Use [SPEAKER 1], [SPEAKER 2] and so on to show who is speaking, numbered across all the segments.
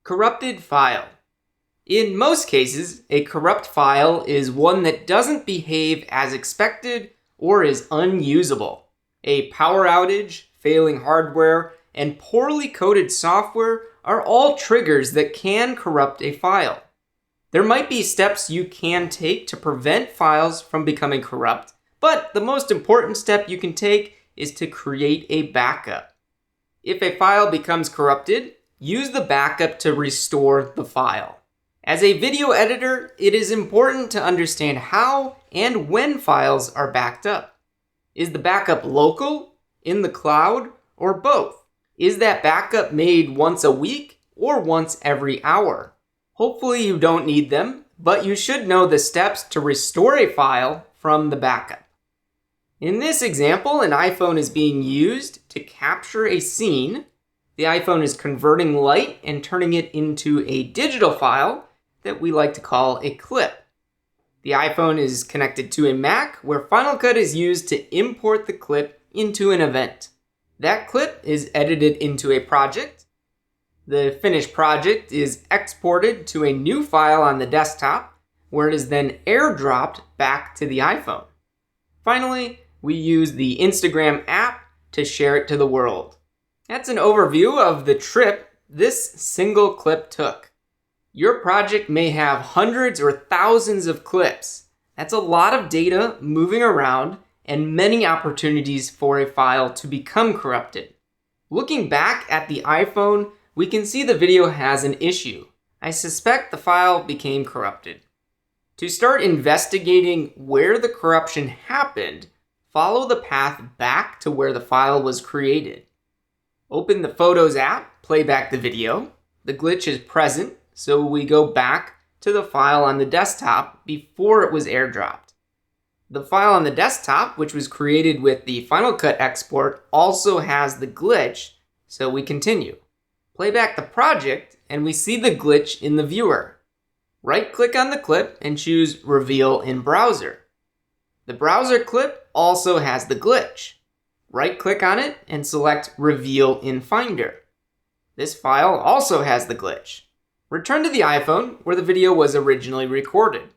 [SPEAKER 1] Corrupted file. In most cases, a corrupt file is one that doesn't behave as expected or is unusable. A power outage, failing hardware, and poorly coded software are all triggers that can corrupt a file. There might be steps you can take to prevent files from becoming corrupt, but the most important step you can take is to create a backup. If a file becomes corrupted, use the backup to restore the file. As a video editor, it is important to understand how and when files are backed up. Is the backup local, in the cloud, or both? Is that backup made once a week or once every hour? Hopefully you don't need them, but you should know the steps to restore a file from the backup. In this example, an iPhone is being used to capture a scene. The iPhone is converting light and turning it into a digital file that we like to call a clip. The iPhone is connected to a Mac where Final Cut is used to import the clip into an event. That clip is edited into a project. The finished project is exported to a new file on the desktop where it is then airdropped back to the iPhone. Finally, we use the Instagram app to share it to the world. That's an overview of the trip this single clip took. Your project may have hundreds or thousands of clips. That's a lot of data moving around and many opportunities for a file to become corrupted. Looking back at the iPhone, we can see the video has an issue. I suspect the file became corrupted. To start investigating where the corruption happened, follow the path back to where the file was created. Open the Photos app, play back the video. The glitch is present, so we go back to the file on the desktop before it was airdropped. The file on the desktop, which was created with the Final Cut export, also has the glitch, so we continue. Play back the project, and we see the glitch in the viewer. Right-click on the clip and choose Reveal in Browser. The browser clip also has the glitch. Right-click on it and select Reveal in Finder. This file also has the glitch. Return to the iPhone where the video was originally recorded.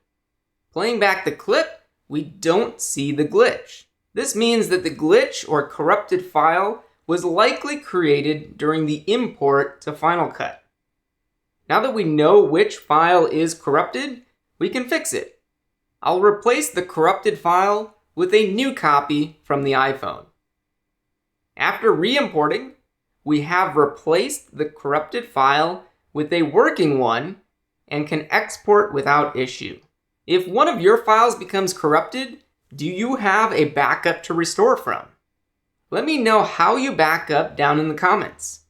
[SPEAKER 1] Playing back the clip, we don't see the glitch. This means that the glitch or corrupted file was likely created during the import to Final Cut. Now that we know which file is corrupted, we can fix it. I'll replace the corrupted file with a new copy from the iPhone. After re-importing, we have replaced the corrupted file with a working one and can export without issue. If one of your files becomes corrupted, do you have a backup to restore from? Let me know how you back up down in the comments.